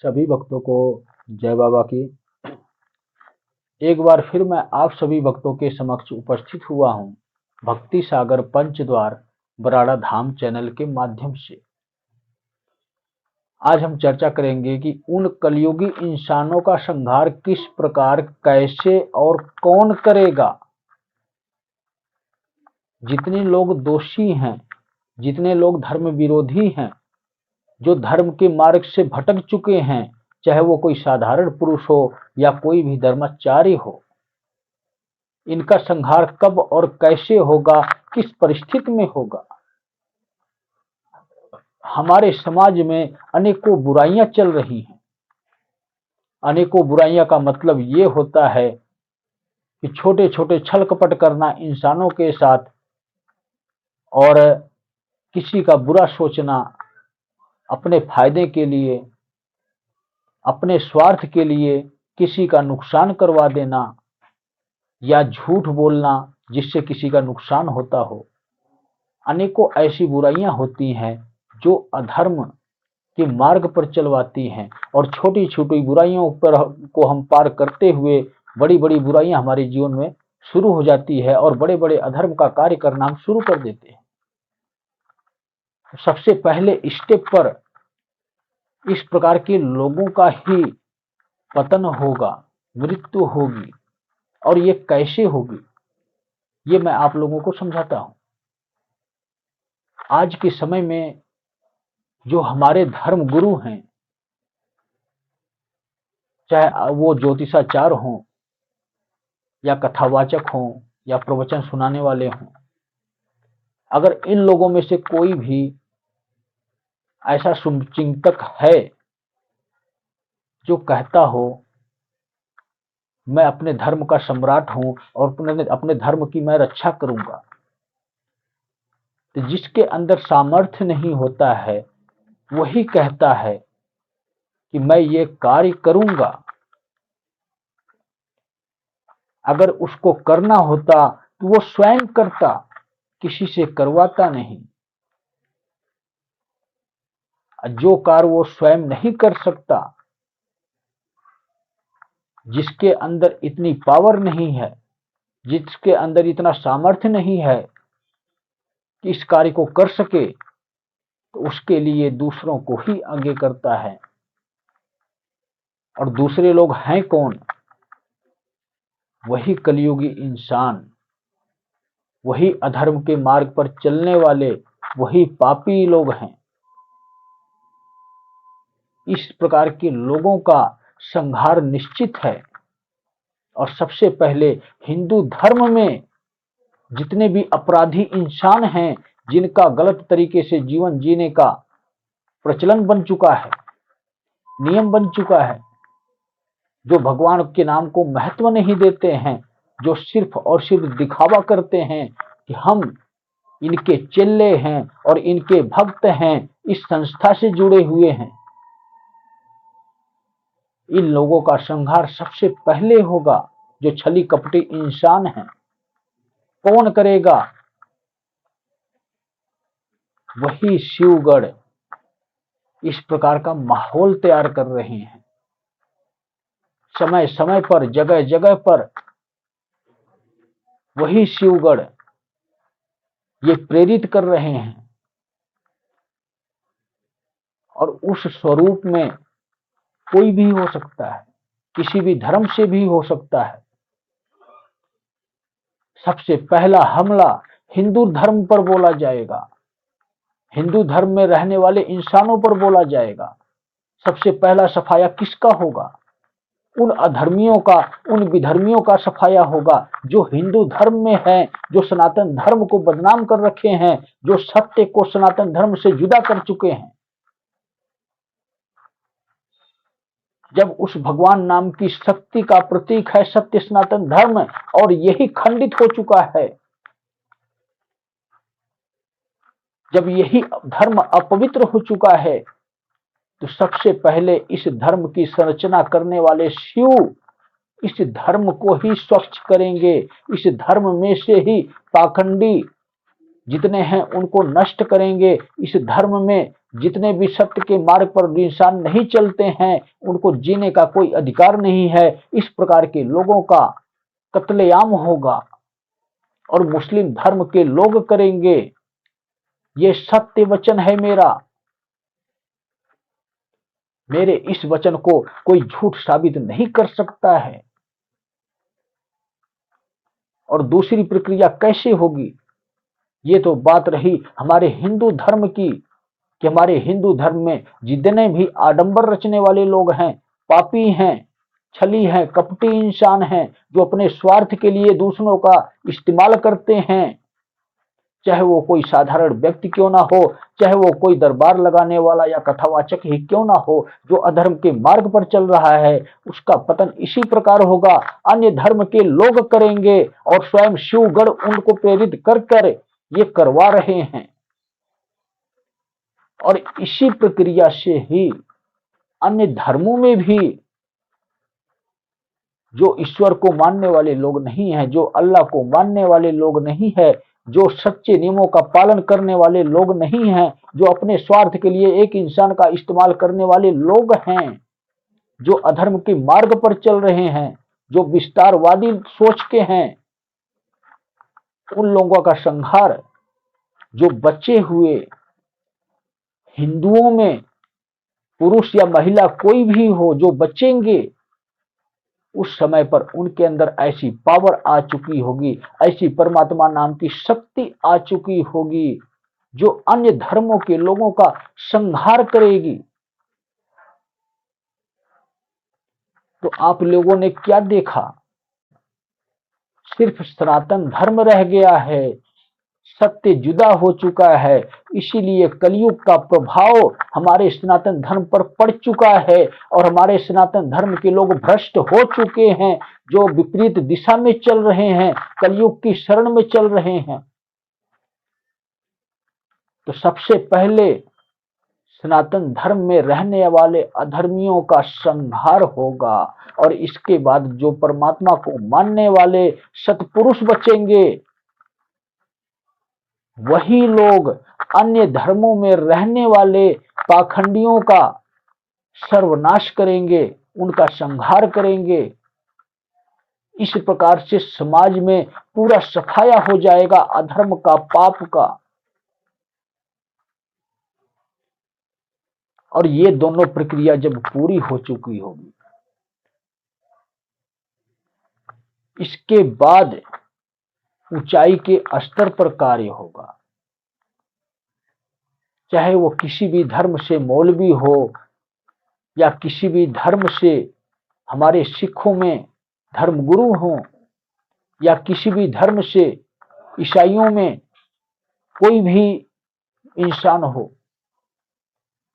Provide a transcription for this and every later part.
सभी भक्तों को जय बाबा की। एक बार फिर मैं आप सभी भक्तों के समक्ष उपस्थित हुआ हूँ भक्ति सागर पंचद्वार बराड़ा धाम चैनल के माध्यम से। आज हम चर्चा करेंगे कि उन कलयुगी इंसानों का संहार किस प्रकार, कैसे और कौन करेगा। जितने लोग दोषी हैं, जितने लोग धर्म विरोधी हैं, जो धर्म के मार्ग से भटक चुके हैं, चाहे वो कोई साधारण पुरुष हो या कोई भी धर्माचार्य हो, इनका संहार कब और कैसे होगा, किस परिस्थिति में होगा। हमारे समाज में अनेकों बुराइयां चल रही हैं। अनेकों बुराइयां का मतलब ये होता है कि छोटे छोटे छल कपट करना इंसानों के साथ, और किसी का बुरा सोचना, अपने फायदे के लिए, अपने स्वार्थ के लिए किसी का नुकसान करवा देना या झूठ बोलना जिससे किसी का नुकसान होता हो। अनेकों ऐसी बुराइयां होती हैं जो अधर्म के मार्ग पर चलवाती हैं, और छोटी छोटी बुराइयों पर को हम पार करते हुए बड़ी बड़ी बुराइयां हमारे जीवन में शुरू हो जाती है और बड़े बड़े अधर्म का कार्य करना हम शुरू कर देते हैं। सबसे पहले स्टेप पर इस प्रकार के लोगों का ही पतन होगा, मृत्यु होगी। और ये कैसे होगी, ये मैं आप लोगों को समझाता हूं। आज के समय में जो हमारे धर्म गुरु हैं, चाहे वो ज्योतिषाचार्य हों या कथावाचक हों या प्रवचन सुनाने वाले हों, अगर इन लोगों में से कोई भी ऐसा शुभचिंतक है जो कहता हो मैं अपने धर्म का सम्राट हूं और अपने धर्म की मैं रक्षा करूंगा, तो जिसके अंदर सामर्थ्य नहीं होता है वही कहता है कि मैं ये कार्य करूंगा। अगर उसको करना होता तो वो स्वयं करता, किसी से करवाता नहीं। जो कार्य वो स्वयं नहीं कर सकता, जिसके अंदर इतनी पावर नहीं है, जिसके अंदर इतना सामर्थ्य नहीं है कि इस कार्य को कर सके, तो उसके लिए दूसरों को ही आगे करता है। और दूसरे लोग हैं कौन? वही कलयुगी इंसान, वही अधर्म के मार्ग पर चलने वाले, वही पापी लोग हैं। इस प्रकार के लोगों का संहार निश्चित है। और सबसे पहले हिंदू धर्म में जितने भी अपराधी इंसान हैं, जिनका गलत तरीके से जीवन जीने का प्रचलन बन चुका है, नियम बन चुका है, जो भगवान के नाम को महत्व नहीं देते हैं, जो सिर्फ और सिर्फ दिखावा करते हैं कि हम इनके चेले हैं और इनके भक्त हैं, इस संस्था से जुड़े हुए हैं, इन लोगों का संहार सबसे पहले होगा। जो छली कपटी इंसान हैं, कौन करेगा? वही शिवगढ़ इस प्रकार का माहौल तैयार कर रहे हैं। समय समय पर, जगह जगह पर वही शिवगढ़ ये प्रेरित कर रहे हैं। और उस स्वरूप में कोई भी हो सकता है, किसी भी धर्म से भी हो सकता है। सबसे पहला हमला हिंदू धर्म पर बोला जाएगा, हिंदू धर्म में रहने वाले इंसानों पर बोला जाएगा। सबसे पहला सफाया किसका होगा? उन अधर्मियों का, उन विधर्मियों का सफाया होगा जो हिंदू धर्म में हैं, जो सनातन धर्म को बदनाम कर रखे हैं, जो सत्य को सनातन धर्म से जुदा कर चुके हैं। जब उस भगवान नाम की शक्ति का प्रतीक है सत्य सनातन धर्म, और यही खंडित हो चुका है, जब यही धर्म अपवित्र हो चुका है, तो सबसे पहले इस धर्म की संरचना करने वाले शिव इस धर्म को ही स्वच्छ करेंगे। इस धर्म में से ही पाखंडी जितने हैं उनको नष्ट करेंगे। इस धर्म में जितने भी सत्य के मार्ग पर इंसान नहीं चलते हैं उनको जीने का कोई अधिकार नहीं है। इस प्रकार के लोगों का कत्लेआम होगा और मुस्लिम धर्म के लोग करेंगे। ये सत्य वचन है मेरा। मेरे इस वचन को कोई झूठ साबित नहीं कर सकता है। और दूसरी प्रक्रिया कैसे होगी? ये तो बात रही हमारे हिंदू धर्म की कि हमारे हिंदू धर्म में जितने भी आडंबर रचने वाले लोग हैं, पापी हैं, छली हैं, कपटी इंसान हैं, जो अपने स्वार्थ के लिए दूसरों का इस्तेमाल करते हैं, चाहे वो कोई साधारण व्यक्ति क्यों ना हो, चाहे वो कोई दरबार लगाने वाला या कथावाचक ही क्यों ना हो, जो अधर्म के मार्ग पर चल रहा है, उसका पतन इसी प्रकार होगा। अन्य धर्म के लोग करेंगे और स्वयं शिवगढ़ उनको प्रेरित कर कर ये करवा रहे हैं। और इसी प्रक्रिया से ही अन्य धर्मों में भी जो ईश्वर को मानने वाले लोग नहीं हैं, जो अल्लाह को मानने वाले लोग नहीं है, जो सच्चे नियमों का पालन करने वाले लोग नहीं हैं, जो अपने स्वार्थ के लिए एक इंसान का इस्तेमाल करने वाले लोग हैं, जो अधर्म के मार्ग पर चल रहे हैं, जो विस्तारवादी सोच के हैं, उन लोगों का संहार, जो बचे हुए हिंदुओं में पुरुष या महिला कोई भी हो जो बचेंगे, उस समय पर उनके अंदर ऐसी पावर आ चुकी होगी, ऐसी परमात्मा नाम की शक्ति आ चुकी होगी जो अन्य धर्मों के लोगों का संहार करेगी। तो आप लोगों ने क्या देखा? सिर्फ सनातन धर्म रह गया है, सत्य जुदा हो चुका है। इसीलिए कलयुग का प्रभाव हमारे सनातन धर्म पर पड़ चुका है और हमारे सनातन धर्म के लोग भ्रष्ट हो चुके हैं, जो विपरीत दिशा में चल रहे हैं, कलयुग की शरण में चल रहे हैं। तो सबसे पहले सनातन धर्म में रहने वाले अधर्मियों का संहार होगा और इसके बाद जो परमात्मा को मानने वाले सत्पुरुष बचेंगे, वही लोग अन्य धर्मों में रहने वाले पाखंडियों का सर्वनाश करेंगे, उनका संहार करेंगे। इस प्रकार से समाज में पूरा सफाया हो जाएगा अधर्म का, पाप का। और ये दोनों प्रक्रिया जब पूरी हो चुकी होगी, इसके बाद ऊंचाई के स्तर पर कार्य होगा। चाहे वो किसी भी धर्म से मौलवी हो या किसी भी धर्म से हमारे सिखों में धर्मगुरु हो या किसी भी धर्म से ईसाइयों में कोई भी इंसान हो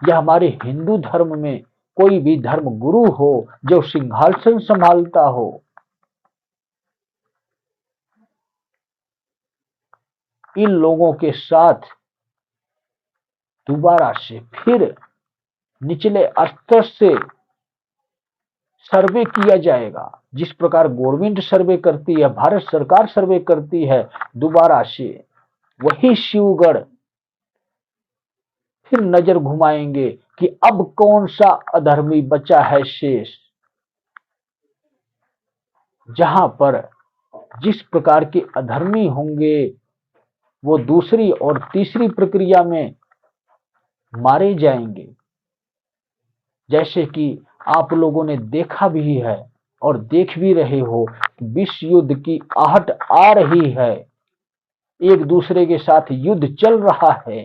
या हमारे हिंदू धर्म में कोई भी धर्म गुरु हो जो सिंहासन संभालता हो, इन लोगों के साथ दोबारा से फिर निचले स्तर से सर्वे किया जाएगा। जिस प्रकार गवर्नमेंट सर्वे करती है, भारत सरकार सर्वे करती है, दोबारा से वही शिवगढ़ फिर नजर घुमाएंगे कि अब कौन सा अधर्मी बचा है शेष। जहां पर जिस प्रकार के अधर्मी होंगे वो दूसरी और तीसरी प्रक्रिया में मारे जाएंगे। जैसे कि आप लोगों ने देखा भी है और देख भी रहे हो, विश्व युद्ध की आहट आ रही है, एक दूसरे के साथ युद्ध चल रहा है।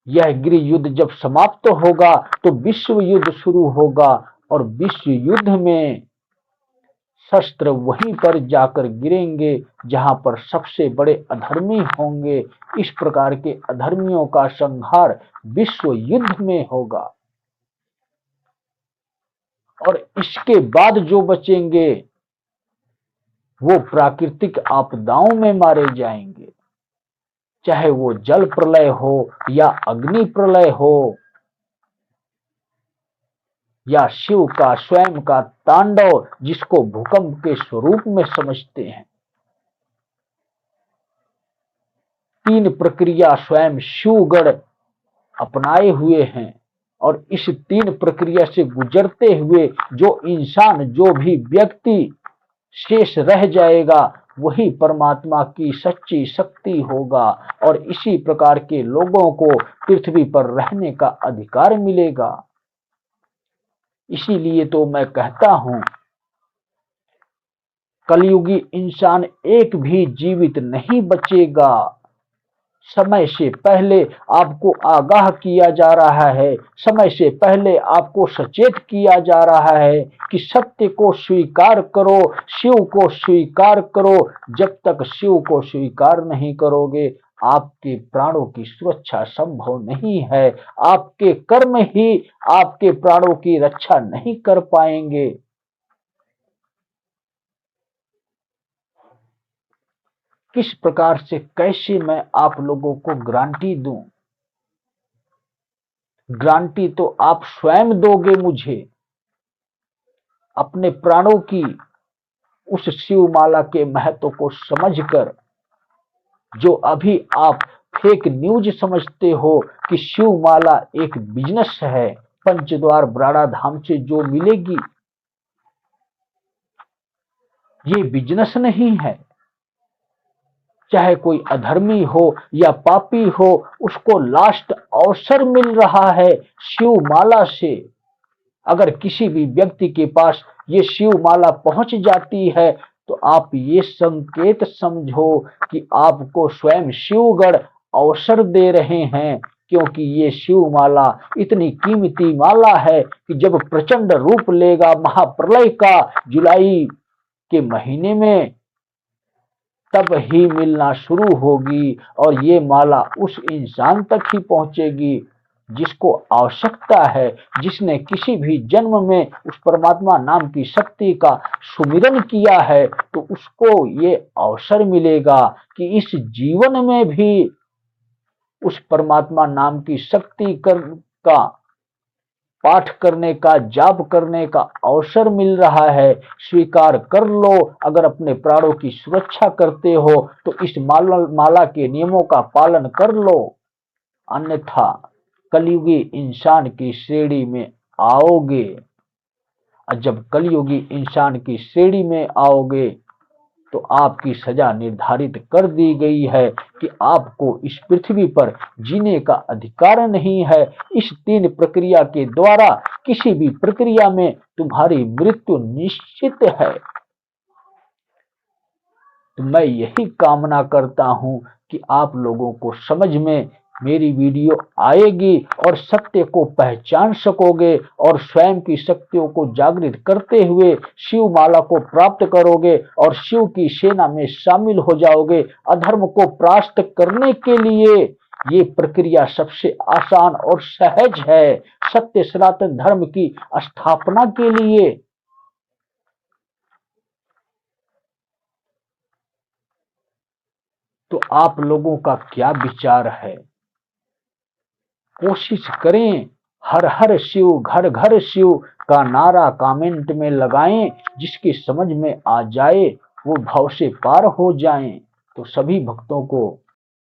यह गृह युद्ध जब समाप्त होगा तो विश्व युद्ध शुरू होगा और विश्व युद्ध में शस्त्र वहीं पर जाकर गिरेंगे जहां पर सबसे बड़े अधर्मी होंगे। इस प्रकार के अधर्मियों का संहार विश्व युद्ध में होगा और इसके बाद जो बचेंगे वो प्राकृतिक आपदाओं में मारे जाएंगे, चाहे वो जल प्रलय हो या अग्नि प्रलय हो या शिव का स्वयं का तांडव, जिसको भूकंप के स्वरूप में समझते हैं। तीन प्रक्रिया स्वयं शिवगण अपनाए हुए हैं, और इस तीन प्रक्रिया से गुजरते हुए जो इंसान, जो भी व्यक्ति शेष रह जाएगा, वही परमात्मा की सच्ची शक्ति होगा, और इसी प्रकार के लोगों को पृथ्वी पर रहने का अधिकार मिलेगा। इसीलिए तो मैं कहता हूं, कलयुगी इंसान एक भी जीवित नहीं बचेगा। समय से पहले आपको आगाह किया जा रहा है, समय से पहले आपको सचेत किया जा रहा है कि सत्य को स्वीकार करो, शिव को स्वीकार करो। जब तक शिव को स्वीकार नहीं करोगे, आपके प्राणों की सुरक्षा संभव नहीं है। आपके कर्म ही आपके प्राणों की रक्षा नहीं कर पाएंगे। किस प्रकार से, कैसे मैं आप लोगों को गारंटी दूं? गारंटी तो आप स्वयं दोगे मुझे, अपने प्राणों की उस शिवमाला के महत्व को समझकर। जो अभी आप फेक न्यूज समझते हो कि शिवमाला एक बिजनेस है, पंचद्वार ब्राड़ा धाम से जो मिलेगी, ये बिजनेस नहीं है। चाहे कोई अधर्मी हो या पापी हो, उसको लास्ट अवसर मिल रहा है शिवमाला से। अगर किसी भी व्यक्ति के पास ये शिवमाला पहुंच जाती है, तो आप ये संकेत समझो कि आपको स्वयं शिवगण अवसर दे रहे हैं, क्योंकि ये शिवमाला इतनी कीमती माला है कि जब प्रचंड रूप लेगा महाप्रलय का जुलाई के महीने में, तब ही मिलना शुरू होगी, और ये माला उस इंसान तक ही पहुंचेगी जिसको आवश्यकता है, जिसने किसी भी जन्म में उस परमात्मा नाम की शक्ति का सुमिरन किया है। तो उसको ये अवसर मिलेगा कि इस जीवन में भी उस परमात्मा नाम की शक्ति का पाठ करने का, जाप करने का अवसर मिल रहा है। स्वीकार कर लो। अगर अपने प्राणों की सुरक्षा करते हो तो इस माला के नियमों का पालन कर लो, अन्यथा कलयुगी इंसान की श्रेणी में आओगे। और जब कलयुगी इंसान की श्रेणी में आओगे, तो आपकी सजा निर्धारित कर दी गई है कि आपको इस पृथ्वी पर जीने का अधिकार नहीं है। इस तीन प्रक्रिया के द्वारा किसी भी प्रक्रिया में तुम्हारी मृत्यु निश्चित है। तो मैं यही कामना करता हूं कि आप लोगों को समझ में मेरी वीडियो आएगी और सत्य को पहचान सकोगे, और स्वयं की शक्तियों को जागृत करते हुए शिव माला को प्राप्त करोगे और शिव की सेना में शामिल हो जाओगे। अधर्म को परास्त करने के लिए ये प्रक्रिया सबसे आसान और सहज है, सत्य सनातन धर्म की स्थापना के लिए। तो आप लोगों का क्या विचार है? कोशिश करें, हर हर शिव घर घर शिव का नारा कमेंट में लगाएं। जिसकी समझ में आ जाए वो भव से पार हो जाएं। तो सभी भक्तों को